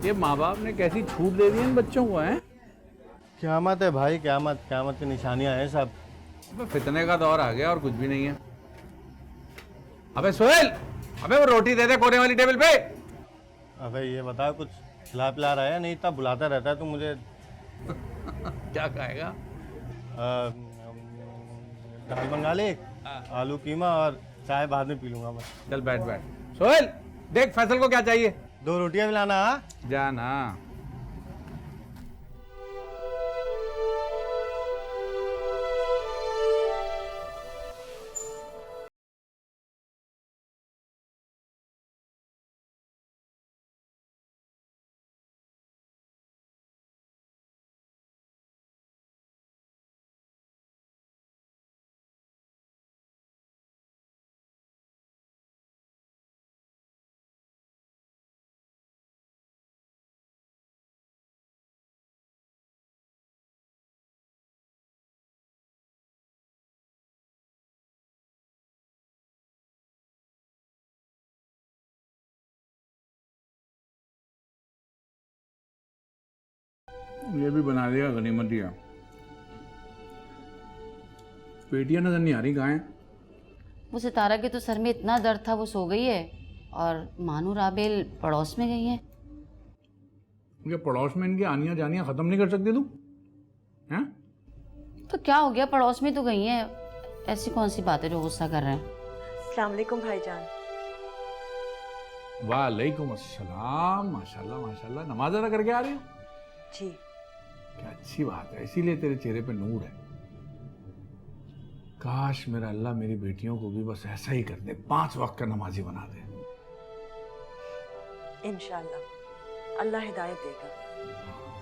ये माँ बाप ने कैसी छूट दे दी इन बच्चों को हैं? क़यामत है भाई, क़यामत क़यामत की निशानियां हैं सब। अबे फितने का दौर आ गया और कुछ भी नहीं है। अबे सोहेल, अबे वो रोटी दे दे कोने वाली टेबल पे। अबे ये बता, कुछ खिला पिला रहा है? नहीं इतना बुलाता रहता है तू मुझे। क्या खाएगा? दाल मंगा ले, आलू कीमा, और चाय बाद में पी लूंगा मैं। चल बैठ बैठ। सोहेल, देख फैसल को क्या चाहिए। 2 रोटियां भी लाना। हाँ जाना। ये भी बना दिया, गनीमत दिया। पेटियां नजर नहीं आ रही, कहाँ है? वो सितारा के तो सर में इतना दर्द था, वो सो गई है। और मानू राबेल पड़ोस में गई है। ये पड़ोस में इनकी आनियां जानियां खत्म नहीं कर सकती तू? हैं? तो क्या हो गया, पड़ोस में तो गई है। ऐसी कौन सी बात है जो गुस्सा कर रहे हैं? अस्सलाम वालेकुम भाईजान। वालेकुम अस्सलाम। माशाल्लाह माशाल्लाह, नमाज अदा करके आ रही हो? जी। क्या अच्छी बात है, इसीलिए तेरे चेहरे पे नूर है। काश मेरा अल्लाह मेरी बेटियों को भी बस ऐसा ही कर दे, 5 वक्त का नमाजी बना दे। इंशाल्लाह अल्लाह हिदायत देगा।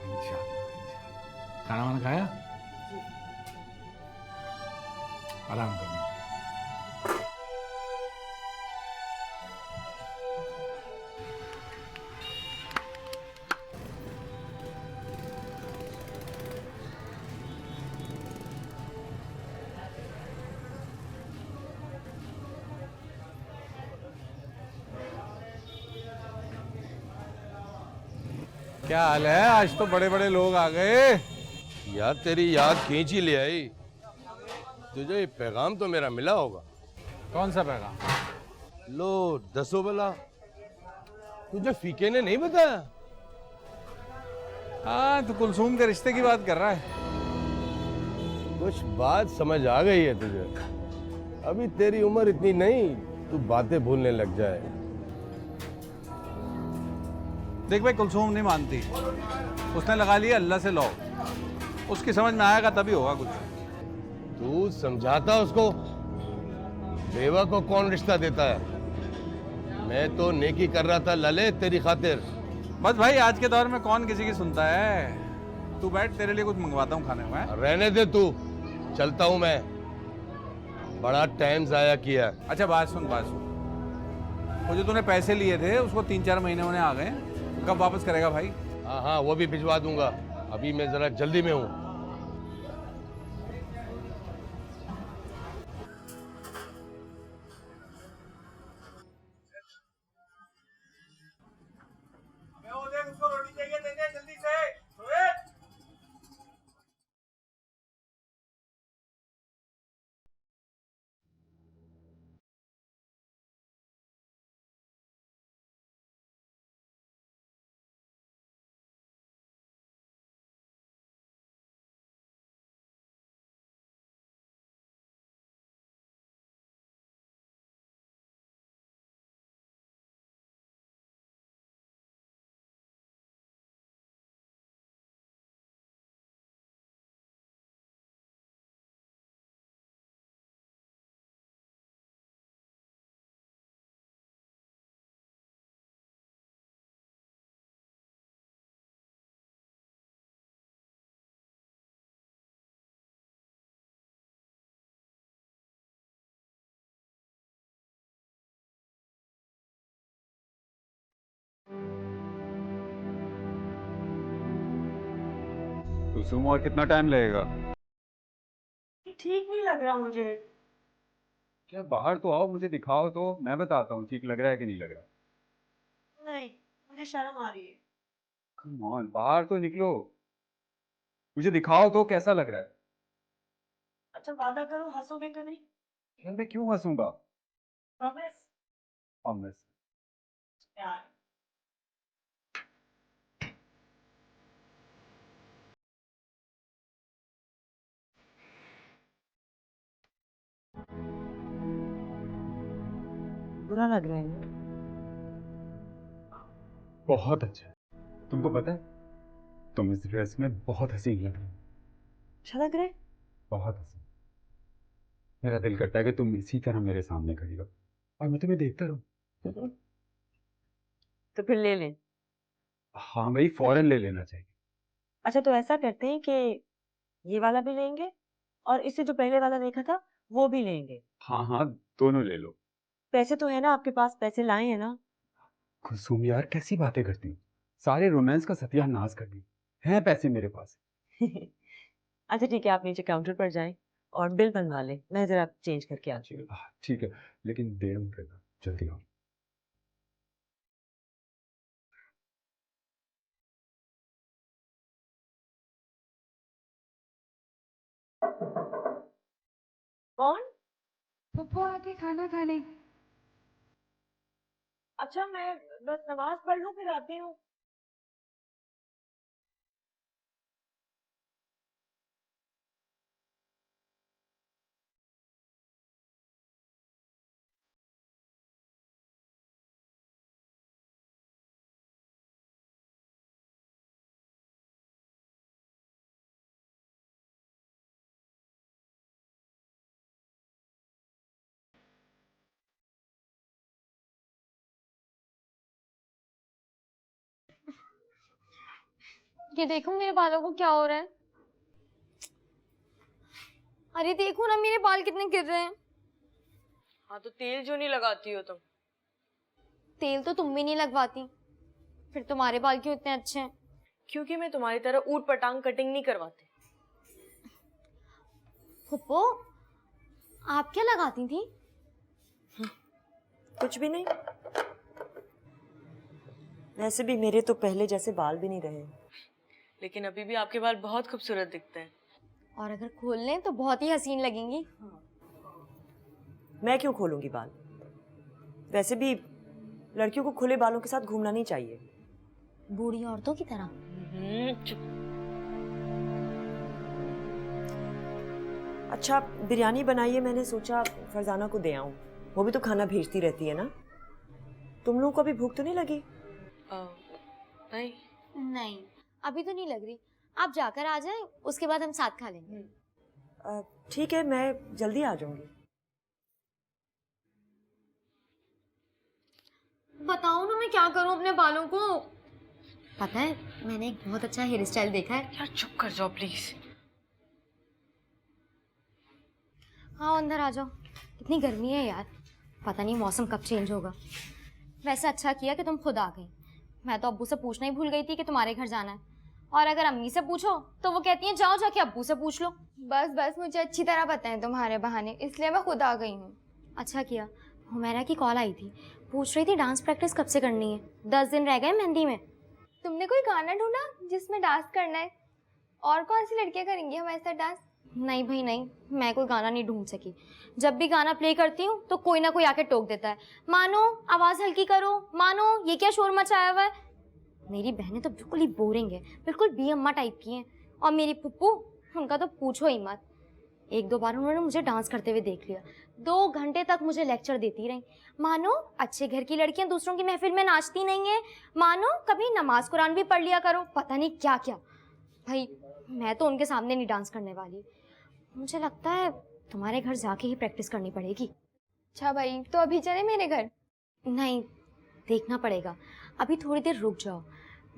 इंशाल्लाह इंशाल्लाह। खाना वाना खाया? आराम करना। क्या हाल है? आज तो बड़े बड़े लोग आ गए। यार तेरी याद खींच ही ले आई। तुझे ये पैगाम तो मेरा मिला होगा। कौन सा पैगाम? लो दसो भला, तुझे फीके ने नहीं बताया? हाँ, तो कुलसूम के रिश्ते की बात कर रहा है। कुछ बात समझ आ गई है तुझे। अभी तेरी उम्र इतनी नहीं, तू बातें भूलने लग जाए। देख भाई, कुलसूम नहीं मानती। उसने लगा लिया अल्लाह से लौ। उसकी समझ में आएगा तभी होगा कुछ। तू समझाता उसको। बेवा को कौन रिश्ता देता है? मैं तो नेकी कर रहा था लले, तेरी खातिर। बस भाई, आज के दौर में कौन किसी की सुनता है। तू बैठ, तेरे लिए कुछ मंगवाता हूँ खाने में। रहने दे तू, चलता हूं मैं। बड़ा टाइम जाया किया। अच्छा बात सुन, बात सुन। वो जो तूने पैसे लिए थे उसको 3-4 महीने होने आ गए। कब वापस करेगा भाई? हाँ हाँ, वो भी भिजवा दूंगा। अभी मैं जरा जल्दी में हूँ। उसको रोटी चाहिए, दे दे जल्दी से। कुलसूम, और कितना टाइम लगेगा? ठीक नहीं लग रहा मुझे। क्या बाहर तो आओ, मुझे दिखाओ तो मैं बताता हूँ ठीक लग रहा है कि नहीं लग रहा। नहीं, मुझे शर्म आ रही है। कम बाहर तो निकलो, मुझे दिखाओ तो कैसा लग रहा है। अच्छा वादा करो, हंसोगे तो नहीं? यार मैं क्यों हंसूंगा। प्रॉमिस। प्रॉमिस। यार बुरा लग रहा है। बहुत अच्छा है। तुमको पता है तुम इस ड्रेस में बहुत हसीन लग रही हो। अच्छा लग रहा है? बहुत हसीन। मेरा दिल करता है कि तुम इसी तरह मेरे सामने खड़ी रहो और मैं तुम्हें देखता रहूं। तो फिर ले लें। हाँ भाई, फौरन ले लेना चाहिए। अच्छा तो ऐसा करते हैं कि ये वाला भी लेंगे और इससे जो पहले वाला देखा था वो भी लेंगे। हाँ हाँ, दोनों ले लो। पैसे तो है ना आपके पास? पैसे लाए हैं ना? कुसुम यार, कैसी बातें करती हूँ। सारे रोमांस का सत्यानाश कर दी। हैं पैसे मेरे पास। अच्छा ठीक है, आप नीचे काउंटर पर जाएं और बिल बनवा लें, मैं जरा चेंज करके आती हूँ। ठीक है, लेकिन देर मत करना, जल्दी आओ। कौन? पप्पू आके खाना खाने। अच्छा मैं बस नमाज पढ़ लूं फिर आती हूँ। ये देखो मेरे बालों को क्या हो रहा है। अरे देखो ना मेरे बाल कितने गिर रहे हैं। हाँ तो तेल जो नहीं लगाती हो तुम? तेल तो तुम भी नहीं लगवाती, फिर तुम्हारे बाल क्यों इतने अच्छे हैं? क्योंकि मैं तुम्हारी तरह ऊट पटांग कटिंग नहीं करवाती। फुप्पो, आप क्या लगाती थी? कुछ भी नहीं, वैसे भी मेरे तो पहले जैसे बाल भी नहीं रहे, लेकिन अभी भी आपके बाल बहुत खूबसूरत दिखते हैं। और अगर खोल लें तो बहुत ही हसीन लगेंगी। मैं क्यों खोलूंगी बाल? वैसे भी लड़कियों को खुले बालों के साथ घूमना नहीं चाहिए। बूढ़ी औरतों की तरह। चुप। अच्छा बिरयानी बनाइए, मैंने सोचा फरजाना को दे आऊं, वो भी तो खाना भेजती रहती है ना। तुम लोगों को अभी भूख तो नहीं लगी? नहीं। नहीं अभी तो नहीं लग रही, आप जाकर आ जाएं, उसके बाद हम साथ खा लेंगे। ठीक है, मैं जल्दी आ जाऊंगी। बताओ ना मैं क्या करूं अपने बालों को। पता है मैंने एक बहुत अच्छा हेयर स्टाइल देखा है। यार चुप कर जाओ प्लीज। हाँ अंदर आ जाओ, कितनी गर्मी है यार, पता नहीं मौसम कब चेंज होगा। वैसे अच्छा किया कि तुम खुद आ गई, मैं तो अब्बू से पूछना ही भूल गई थी कि तुम्हारे घर जाना है। और अगर अम्मी से पूछो तो वो कहती हैं जाओ जाके अब्बू से पूछ लो। बस बस मुझे अच्छी तरह पता है तुम्हारे बहाने, इसलिए मैं खुद आ गई हूँ। अच्छा किया, हुमैरा की कॉल आई थी, पूछ रही थी डांस प्रैक्टिस कब से करनी है, 10 दिन रह गए मेहंदी में। तुमने कोई गाना ढूंढा जिसमें डांस करना है? और कौन सी लड़कियां करेंगी हमारे साथ डांस? नहीं भाई नहीं, मैं कोई गाना नहीं ढूंढ सकी। जब भी गाना प्ले करती हूँ तो कोई ना कोई आके टोक देता है, मानो आवाज़ हल्की करो, मानो ये क्या शोर मचाया हुआ है। मेरी बहनें तो बिल्कुल ही बोरिंग है, बिल्कुल बी अम्मा टाइप की हैं। और मेरी पुप्पू, उनका तो पूछो ही मत। एक दो बार उन्होंने मुझे डांस करते हुए देख लिया, 2 घंटे तक मुझे लेक्चर देती रही, मानो अच्छे घर की लड़कियां दूसरों की महफिल में नाचती नहीं है, मानो कभी नमाज कुरान भी पढ़ लिया करो, पता नहीं क्या क्या। भाई मैं तो उनके सामने नहीं डांस करने वाली। मुझे लगता है तुम्हारे घर जाके ही प्रैक्टिस करनी पड़ेगी। अच्छा भाई तो अभी चले मेरे घर? नहीं, देखना पड़ेगा, अभी थोड़ी देर रुक जाओ,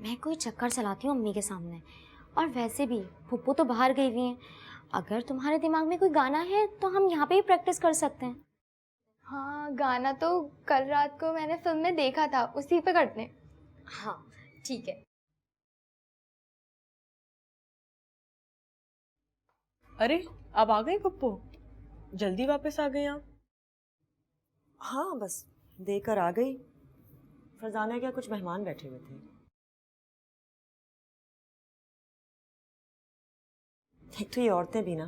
मैं कोई चक्कर चलाती हूँ अम्मी के सामने। और वैसे भी पुप्पू तो बाहर गई हुई हैं, अगर तुम्हारे दिमाग में कोई गाना है तो हम यहाँ पे ही प्रैक्टिस कर सकते हैं। हाँ गाना तो कल रात को मैंने फिल्म में देखा था, उसी पे करते हैं। हाँ ठीक है। अरे अब आ गए पप्पू, जल्दी वापस आ गए आप? हाँ बस देकर आ गई, फरजाना क्या कुछ मेहमान बैठे हुए थे। एक तो ये औरतें भी ना,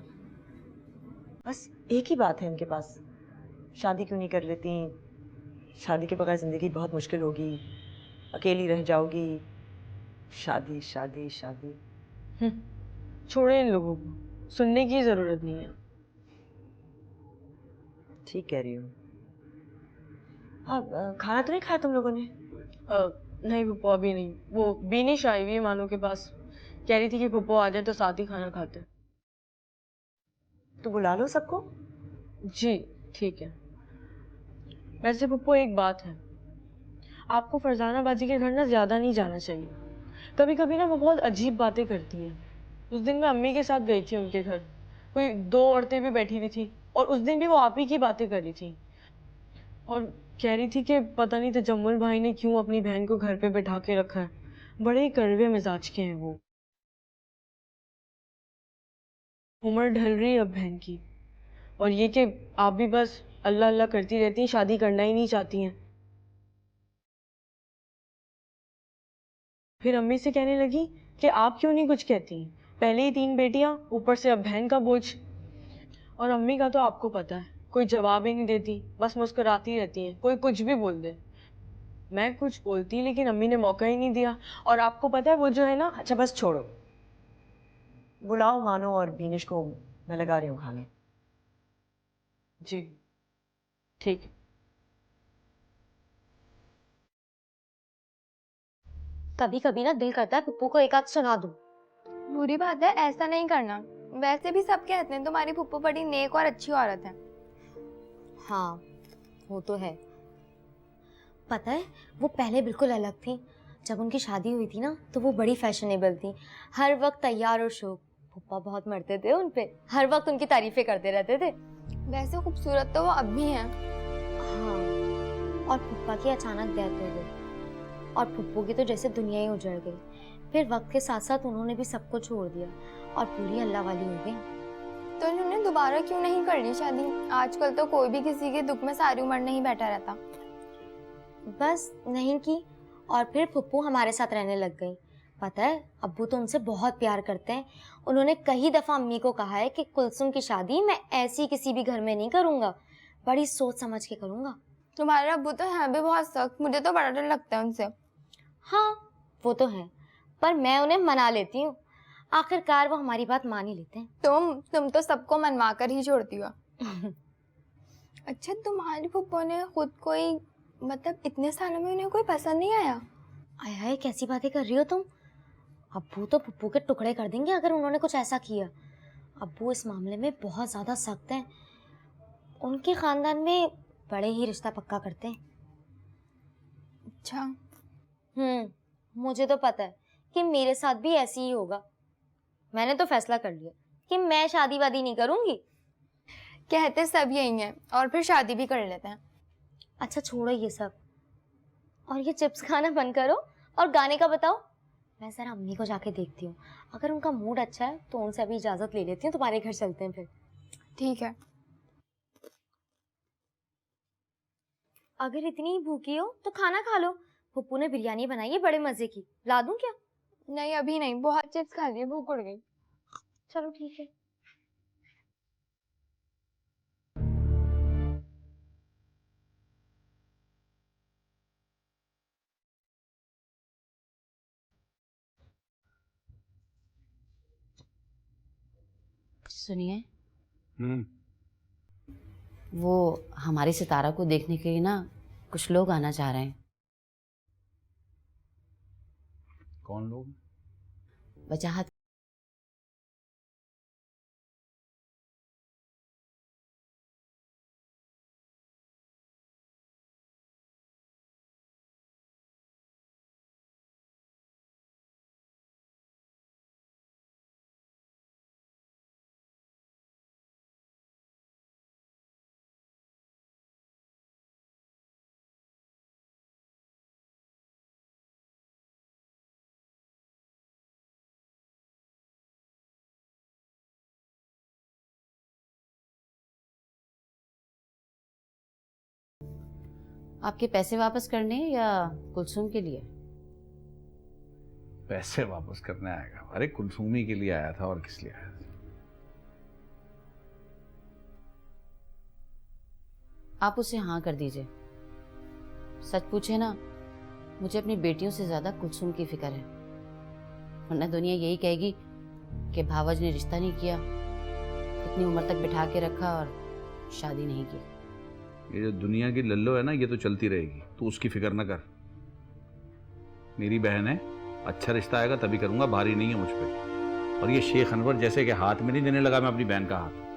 बस एक ही बात है इनके पास, शादी क्यों नहीं कर लेती, शादी के बगैर ज़िंदगी बहुत मुश्किल होगी, अकेली रह जाओगी, शादी शादी शादी। छोड़े इन लोगों को, सुनने की जरूरत नहीं है। ठीक कह रही हूँ। अब खाना तो नहीं खाया तुम लोगों ने? नहीं पप्पो, अभी नहीं। वो बीनिश आई हुई है मानो के पास, कह रही थी कि पप्पो आ जाए तो साथ ही खाना खाते हैं। तो बुला लो सबको। जी ठीक है। वैसे पप्पो एक बात है, आपको फरजाना बाजी के घर ना ज्यादा नहीं जाना चाहिए। कभी कभी ना वो बहुत अजीब बातें करती हैं। उस दिन मैं अम्मी के साथ गई थी उनके घर, कोई 2 औरतें भी बैठी हुई थी और उस दिन भी वो आप ही की बातें कर रही थी और कह रही थी कि पता नहीं तजम्मुल भाई ने क्यों अपनी बहन को घर पे बैठा के रखा है। बड़े ही कड़वे मिजाज के हैं वो। उम्र ढल रही है अब बहन की, और ये कि आप भी बस अल्लाह अल्लाह करती रहती हैं, शादी करना ही नहीं चाहती हैं। फिर अम्मी से कहने लगी कि आप क्यों नहीं कुछ कहती, पहले ही 3 बेटियां, ऊपर से अब बहन का बोझ। और अम्मी का तो आपको पता है, कोई जवाब ही नहीं देती, बस मुस्कुराती रहती हैं, कोई कुछ भी बोल दे। मैं कुछ बोलती लेकिन अम्मी ने मौका ही नहीं दिया। और आपको पता है वो जो है ना। अच्छा बस छोड़ो, बुलाओ मानो और बीनिश को, मैं लगा रही हूँ खाने। जी ठीक है। कभी कभी ना दिल करता है पप्पू को एक आध सुना दूं। बुरी बात है, ऐसा नहीं करना। वैसे भी सब कहते हैं तुम्हारी फुप्पो बड़ी नेक और अच्छी औरत है। हाँ वो तो है। पता है वो पहले बिल्कुल अलग थी। जब उनकी शादी हुई थी ना तो वो बड़ी फैशनेबल थी, हर वक्त तैयार और शौक। पप्पा बहुत मरते थे उन पे, हर वक्त उनकी तारीफें करते रहते थे। वैसे खूबसूरत तो वो अब भी हैं। हाँ, और पप्पा की अचानक डेथ हो गई और फुप्पू की तो जैसे दुनिया ही उजड़ गई। फिर वक्त के साथ साथ उन्होंने भी सब कुछ छोड़ दिया और पूरी अल्लाह वाली हो गई। तो इन्होंने दोबारा क्यों नहीं कर ली शादी? आजकल तो कोई भी किसी के दुख में सारी उम्र नहीं बैठा रहता। बस नहीं की, और फिर फुप्पू हमारे साथ रहने लग गई। पता है अब्बू तो उनसे बहुत प्यार करते हैं। उन्होंने कई दफ़ा अम्मी को कहा है कि कुलसुम की शादी मैं ऐसी किसी भी घर में नहीं करूँगा, बड़ी सोच समझ के करूँगा। तुम्हारे अब्बू तो हैं भी बहुत सख्त, मुझे तो बड़ा डर लगता है उनसे। हाँ वो तो है, पर मैं उन्हें मना लेती हूँ, आखिरकार वो हमारी बात मान ही लेते हैं। तुम तो सबको मनवा कर ही छोड़ती हो। अच्छा, तुम्हारी फुप्पो ने खुद कोई, मतलब इतने सालों में उन्हें कोई पसंद नहीं आया? आया है, कैसी बातें कर रही हो तुम? अब्बू तो पप्पू के टुकड़े कर देंगे अगर उन्होंने कुछ ऐसा किया। अब्बू इस मामले में बहुत ज़्यादा सख्त हैं। उनके ख़ानदान में बड़े ही रिश्ता पक्का करते हैं। अच्छा। मुझे तो पता है कि मेरे साथ भी ऐसे ही होगा। मैंने तो फैसला कर लिया कि मैं शादी वादी नहीं करूँगी। कहते सब यही हैं और फिर शादी भी कर लेते हैं। अच्छा छोड़ो ये सब, और ये चिप्स खाना बंद करो और गाने का बताओ। मैं ज़रा अम्मी को जाके देखती हूँ, अगर उनका मूड अच्छा है तो उनसे अभी इजाज़त ले लेती हूँ, तुम्हारे घर चलते हैं फिर। ठीक है। अगर इतनी भूखी हो तो खाना खा लो, पप्पू ने बिरयानी बनाई है बड़े मज़े की, ला दूँ क्या? नहीं अभी नहीं, बहुत चिप्स खा लिए, भूख उड़ गई। चलो ठीक है। सुनिए, वो हमारी सितारा को देखने के लिए ना कुछ लोग आना चाह रहे हैं। कौन लोग? वजाहत। आपके पैसे वापस करने हैं या कुलसुम के लिए? पैसे वापस करने आएगा? अरे कुलसुमी के लिए आया था, और किस लिए आया था? आप उसे हाँ कर दीजिए। सच पूछे ना, मुझे अपनी बेटियों से ज्यादा कुलसुम की फिक्र है, वरना दुनिया यही कहेगी कि भावज ने रिश्ता नहीं किया, इतनी उम्र तक बिठा के रखा और शादी नहीं की। ये जो दुनिया की लल्लो है ना, ये तो चलती रहेगी, तू उसकी फिक्र न कर। मेरी बहन है, अच्छा रिश्ता आएगा तभी करूंगा, भारी नहीं है मुझ पे। और ये शेख अनवर जैसे कि हाथ में नहीं देने लगा मैं अपनी बहन का हाथ।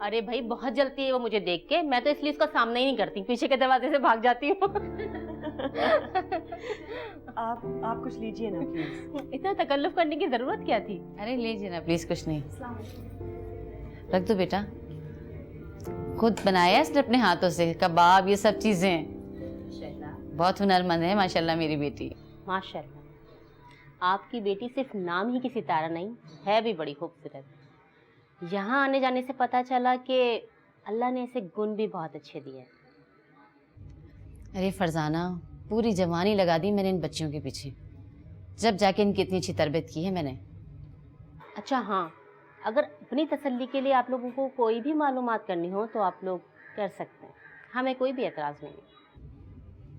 अरे भाई बहुत जलती है वो मुझे देख के, मैं तो इसलिए इसका सामना ही नहीं करती, पीछे के दरवाजे से भाग जाती हूँ। आप कुछ लीजिए ना प्लीज। इतना तकल्लुफ करने की जरूरत क्या थी? अरे लीजिए ना प्लीज, कुछ नहीं, रख दो बेटा। खुद बनाया इसने अपने हाथों से, कबाब, ये सब चीजें। बहुत हुनरमंद है माशाल्लाह मेरी बेटी। माशाल्लाह, आपकी बेटी सिर्फ नाम ही की सितारा नहीं है, भी बड़ी खूबसूरत। यहाँ आने जाने से पता चला कि अल्लाह ने इसे गुण भी बहुत अच्छे दिए। अरे फरजाना, पूरी जवानी लगा दी मैंने इन बच्चियों के पीछे, जब जाके इनकी इतनी अच्छी तरबियत की है मैंने। अच्छा हाँ, अगर अपनी तसल्ली के लिए आप लोगों को कोई भी मालूमात करनी हो तो आप लोग कर सकते हैं, हमें कोई भी एतराज़ नहीं।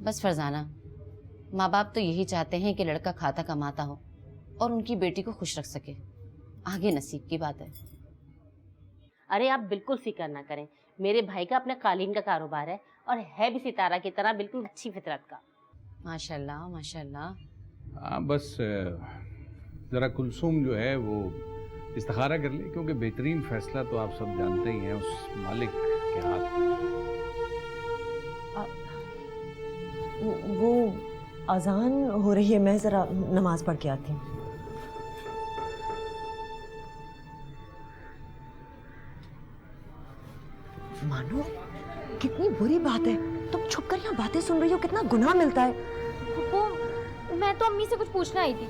बस फरजाना, माँ बाप तो यही चाहते हैं कि लड़का खाता कमाता हो और उनकी बेटी को खुश रख सके, आगे नसीब की बात है। अरे आप बिल्कुल फिक्र ना करें, मेरे भाई का अपना कालीन का कारोबार है और है भी सितारा की तरह बिल्कुल अच्छी फितरत का। माशाल्लाह माशाल्लाह। हाँ बस ज़रा कुलसुम जो है वो इस्तिखारा कर ले, क्योंकि बेहतरीन फैसला तो आप सब जानते ही हैं उस मालिक के हाथ में। वो अजान हो रही है, मैं ज़रा नमाज पढ़ के आती हूँ। मानो कितनी बुरी बात है, तुम छुप कर यहाँ बातें सुन रही हो, कितना गुनाह मिलता है। फुप्पो, मैं तो अम्मी से कुछ पूछना आई थी।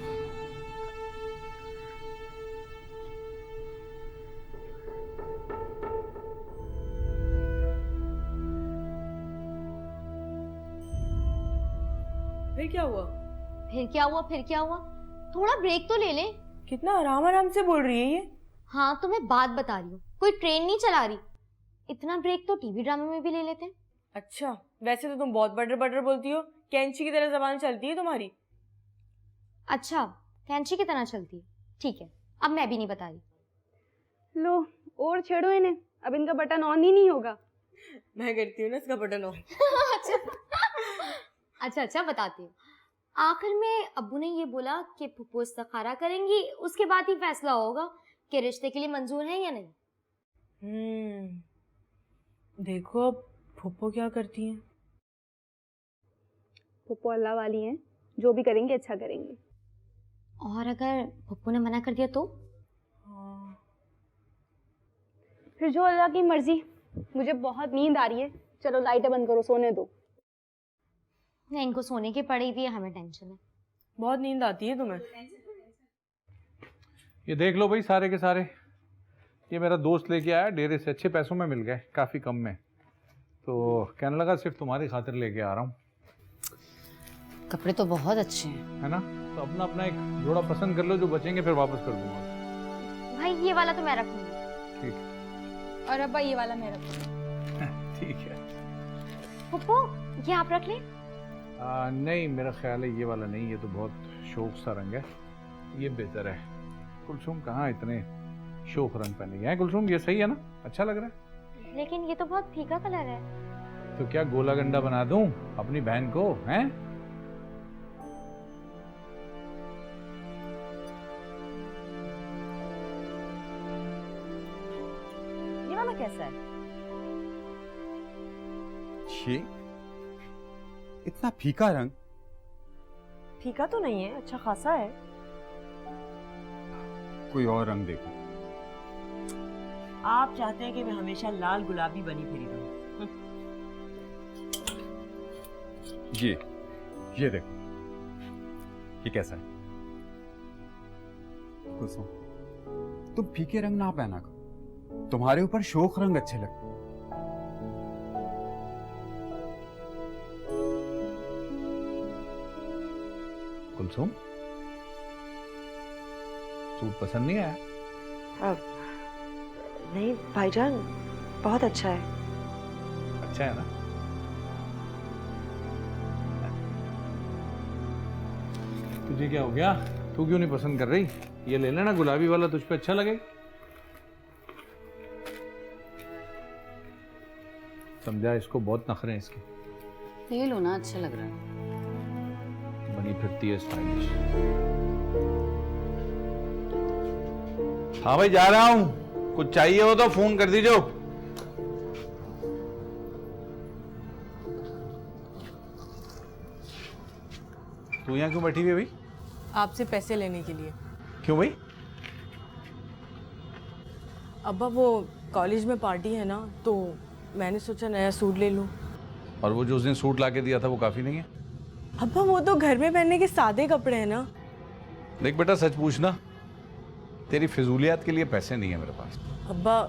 फिर क्या हुआ? फिर क्या हुआ, फिर क्या हुआ? थोड़ा ब्रेक तो ले ले। कितना आराम आराम से बोल रही है ये। हाँ तो मैं बात बता रही हूँ, कोई ट्रेन नहीं चला रही। इतना ब्रेक तो टीवी ड्रामे में भी ले लेते हैं। अच्छा, वैसे तो तुम बहुत बटर बटर बोलती हो, कैंची की तरह जबान चलती है तुम्हारी। अच्छा, कैंची की तरह चलती है, ठीक है, अब मैं भी नहीं बता रही। लो और छेड़ो इन्हें, अब इनका बटन ऑन ही नहीं होगा। मैं करती हूँ ना इसका बटन ऑन। अच्छा बताती हूँ। आखिर में अब्बू ने ये बोला कि फुप्पो इस्तिखारा करेंगी, उसके बाद ही फैसला होगा कि रिश्ते के लिए मंजूर है या नहीं। देखो अब फुप्पो क्या करती हैं। फुप्पो अल्लाह वाली हैं, जो भी करेंगे अच्छा करेंगे। और अगर फुप्पो ने मना कर दिया तो? फिर जो अल्लाह की मर्जी। मुझे बहुत नींद आ रही है, चलो लाइटें बंद करो, सोने दो। नहीं, इनको सोने की पड़ी हुई है, हमें टेंशन है। बहुत नींद आती है तुम्हें। ये देख लो भाई, सारे के सारे ये मेरा दोस्त लेके आया, डेरे से अच्छे पैसों में मिल गए, काफ़ी कम में। तो कहने लगा सिर्फ तुम्हारी खातिर लेके आ रहा हूँ। कपड़े तो बहुत अच्छे हैं, है ना? तो अपना अपना एक जोड़ा पसंद कर लो, जो बचेंगे फिर वापस कर दूंगा। भाई ये वाला तो मैं रखूंगी। ठीक है। और अब्बा ये वाला मैं रखूंगी। ठीक है। फुप्पो ये आप रख लें। नहीं, मेरा ख्याल है ये वाला नहीं, ये तो बहुत शौक सा रंग है, ये बेहतर है। कुलसुम कहाँ इतने शौक रंग पहने हैं कुलसुम, ये सही है ना? अच्छा लग रहा है। लेकिन ये तो बहुत फीका कलर है। तो क्या गोला गंडा बना दूं अपनी बहन को, हैं? ये वाला कैसा है? ये इतना फीका रंग? फीका तो नहीं है, अच्छा खासा है। कोई और रंग देखो। आप चाहते हैं कि मैं हमेशा लाल गुलाबी बनी फिरी रहूं। ये देखो, ये कैसा है? कुलसुम, तुम फीके रंग ना पहना करो, तुम्हारे ऊपर शोक रंग अच्छे लगते। कुलसुम, सूट पसंद नहीं आया? नहीं भाईजान, बहुत अच्छा है। अच्छा है ना? तुझे क्या हो गया? तू क्यों नहीं पसंद कर रही? ये ले लेना, गुलाबी वाला तुझ पे अच्छा लगे। समझा, इसको बहुत नखरे हैं इसके। ये लो ना, अच्छा लग रहा है। बनी फिरती है स्टाइलिश। हाँ भाई, जा रहा हूँ, कुछ चाहिए हो तो फोन कर दीजिए। तू यहाँ क्यों बैठी हुई है भाई? आपसे पैसे लेने के लिए। क्यों भाई? अब्बा वो कॉलेज में पार्टी है ना, तो मैंने सोचा नया सूट ले लूं। और वो जो उस दिन सूट ला के दिया था वो काफी नहीं है? अब्बा वो तो घर में पहनने के सादे कपड़े हैं ना। देख बेटा, सच पूछना, तेरी फिजूलियात के लिए पैसे नहीं है मेरे पास। अब्बा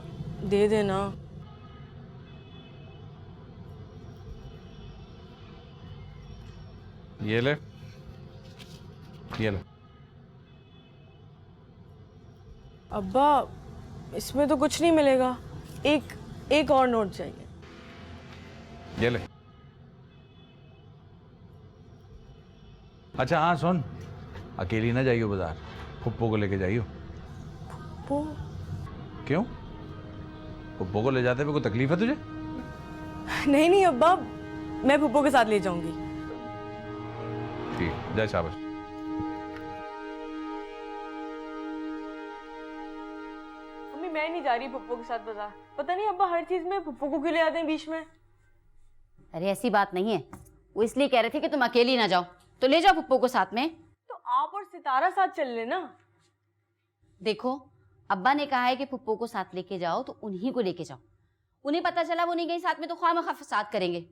दे देना। ये ले, ये ले। अब्बा इसमें तो कुछ नहीं मिलेगा, एक और नोट चाहिए। ये ले। अच्छा हाँ सुन, अकेली ना जाइयो बाजार, पुप्पो को लेके जाइयो। वो क्यों? पुप्पो को ले जाते हुए कोई तकलीफ है तुझे? नहीं अब्बा, मैं पुप्पो के साथ ले जाऊंगी। ठीक, जा शाबाश। मम्मी मैं नहीं जा रही पुप्पो के साथ बाजार। पता नहीं अब्बा हर चीज में पुप्पो को क्यों ले आते हैं बीच में। अरे ऐसी बात नहीं है, वो इसलिए कह रहे थे कि तुम अकेली ना जाओ, तो ले जाओ पुप्पो को साथ में। तो आप और सितारा साथ चल लेना। देखो, अब्बा ने कहा है कि पुप्पो को साथ लेके जाओ तो उन्हीं को लेके जाओ। उन्हें पता चला वो नहीं गई साथ में तो ख्वामखा फसाद करेंगे।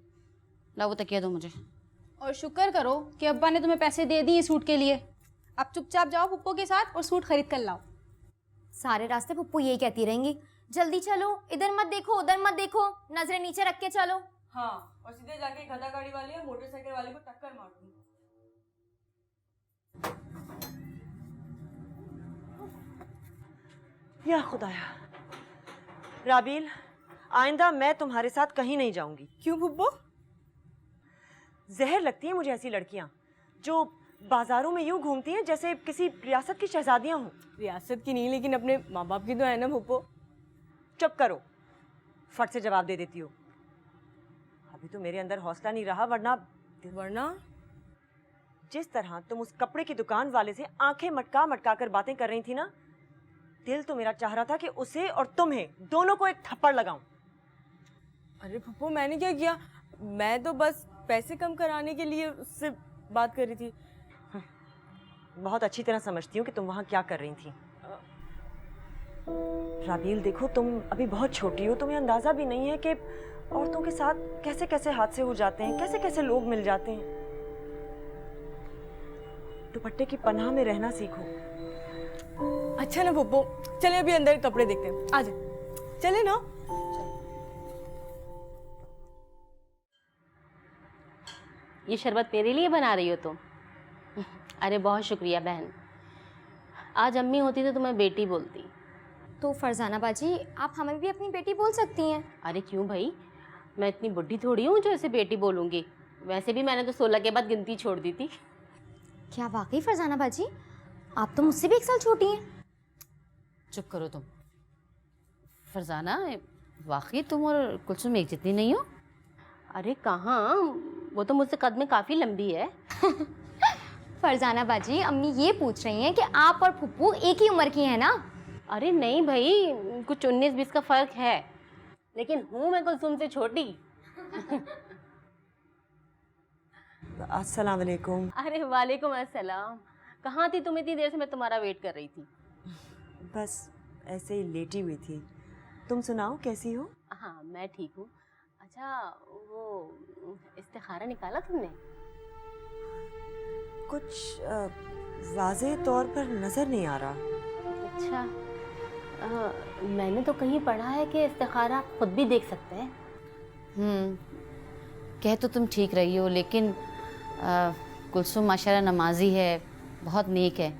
ला वो तकिया दो मुझे। और शुक्र करो कि अब्बा ने तुम्हें पैसे दे दिए सूट के लिए। अब चुपचाप जाओ पुप्पो के साथ और सूट खरीद कर लाओ। सारे रास्ते पुप्पू यही कहती रहेंगी, जल्दी चलो, इधर मत देखो, उधर मत देखो, नजरें नीचे रख के चलो। हाँ, और सीधे जाके गधा गाड़ी वाले या मोटरसाइकिल वाले को टक्कर मार दूंगी। या खुदाया, राबील, आइंदा मैं तुम्हारे साथ कहीं नहीं जाऊंगी। क्यों पुप्पो? जहर लगती है मुझे ऐसी लड़कियां जो बाजारों में यूं घूमती हैं जैसे किसी रियासत की शहजादियां हों। रियासत की नहीं, लेकिन अपने माँ बाप की तो है ना पुप्पो। चुप करो, फट से जवाब दे देती हो। अभी तो मेरे अंदर हौसला नहीं रहा, वरना जिस तरह तुम उस कपड़े की दुकान वाले से आंखें मटका मटका कर बातें कर रही थी ना, दिल तो मेरा चाह रहा था कि उसे और तुम्हें दोनों को एक थप्पड़ लगाऊं। अरे पुप्पो मैंने क्या किया? मैं तो बस पैसे कम कराने के लिए उससे बात कर रही थी। बहुत अच्छी तरह समझती हूँ कि तुम वहाँ क्या कर रही थी। राबील देखो, तुम अभी बहुत छोटी हो, तुम्हें अंदाजा भी नहीं है कि औरतों के साथ कैसे कैसे हादसे हो जाते हैं, कैसे कैसे लोग मिल जाते हैं। दुपट्टे की पनाह में रहना सीखो। अच्छा ना पुप्पो, चले अभी अंदर कपड़े देखते हैं। आ जाए, चले ना। ये शरबत मेरे लिए बना रही हो तुम? अरे बहुत शुक्रिया बहन, आज अम्मी होती तो तुम्हें बेटी बोलती। तो फरजाना बाजी, आप हमें भी अपनी बेटी बोल सकती हैं। अरे क्यों भाई, मैं इतनी बुढ़ी थोड़ी हूँ जो ऐसे बेटी बोलूँगी। वैसे भी मैंने तो 16 के बाद गिनती छोड़ दी थी। क्या वाकई फरजाना बाजी, आप तो मुझसे भी 1 साल छोटी हैं। चुप करो तुम। फरजाना, वाकई तुम और कुलसुम एक जितनी नहीं हो? अरे कहाँ, वो तो मुझसे कद में काफ़ी लंबी है। फरजाना बाजी, अम्मी ये पूछ रही हैं कि आप और फुप्पू एक ही उम्र की हैं ना? अरे नहीं भाई, कुछ 19-20 का फ़र्क है, लेकिन हूँ मैं कुलसुम से छोटी। अस्सलाम वालेकुम। अरे वालेकुम अस्सलाम। कहाँ थी तुम इतनी देर से? मैं तुम्हारा वेट कर रही थी। बस ऐसे ही लेटी हुई थी। तुम सुनाओ, कैसी हो? हाँ मैं ठीक हूँ। अच्छा वो इस्तिखारा निकाला तुमने? कुछ वाज़े तौर पर नज़र नहीं आ रहा। अच्छा, मैंने तो कहीं पढ़ा है कि इस्तिखारा आप खुद भी देख सकते हैं। कह तो तुम ठीक रही हो, लेकिन कुलसुम माशाल्लाह नमाजी है, बहुत नेक है।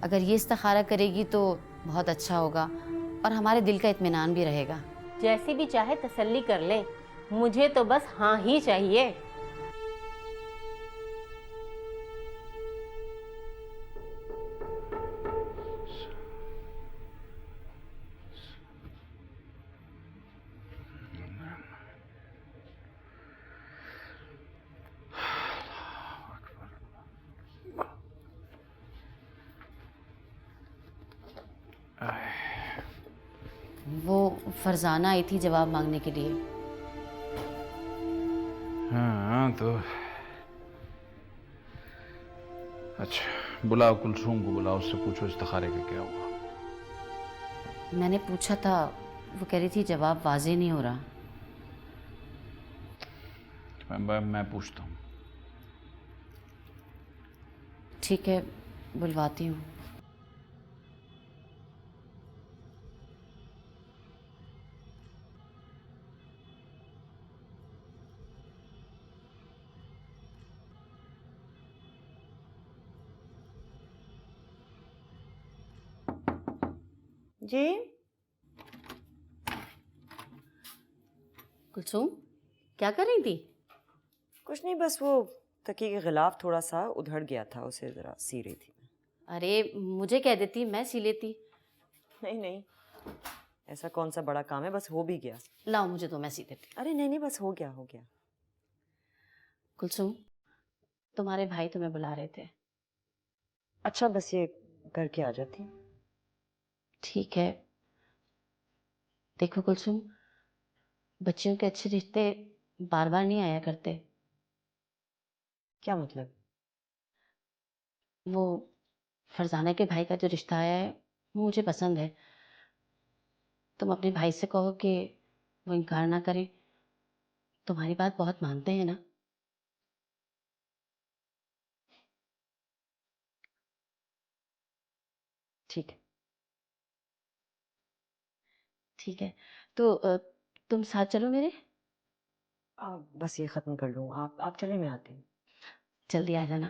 अगर ये इस्तिखारा करेगी तो बहुत अच्छा होगा और हमारे दिल का इत्मीनान भी रहेगा। जैसी भी चाहे तसल्ली कर ले, मुझे तो बस हाँ ही चाहिए। वो फरजाना आई थी जवाब मांगने के लिए। हाँ तो अच्छा, बुलाओ कुलसूम को, बुलाओ, उससे पूछो इस्तिखारे का क्या हुआ। मैंने पूछा था, वो कह रही थी जवाब वाज़ेह नहीं हो रहा। मैं पूछता हूँ। ठीक है, बुलवाती हूँ। जी कुलसूम, क्या कर रही थी? कुछ नहीं, बस वो तकिए के गिलाफ थोड़ा सा उधड़ गया था, उसे ज़रा सी रही थी। अरे मुझे कह देती, मैं सी लेती। नहीं नहीं, ऐसा कौन सा बड़ा काम है, बस हो भी गया। लाओ मुझे तो, मैं सी देती। अरे नहीं नहीं, बस हो गया हो गया। कुलसूम, तुम्हारे भाई तुम्हें बुला रहे थे। अच्छा, बस ये करके आ जाती। ठीक है। देखो कुलसूम, बच्चियों के अच्छे रिश्ते बार बार नहीं आया करते। क्या मतलब? वो फरजाना के भाई का जो रिश्ता आया है वो मुझे पसंद है। तुम अपने भाई से कहो कि वो इनकार ना करे। तुम्हारी बात बहुत मानते हैं ना। ठीक है। ठीक है, तो तुम साथ चलो मेरे। बस ये ख़त्म कर लूँ, आप चले, मैं आती हूँ। जल्दी आ जाना।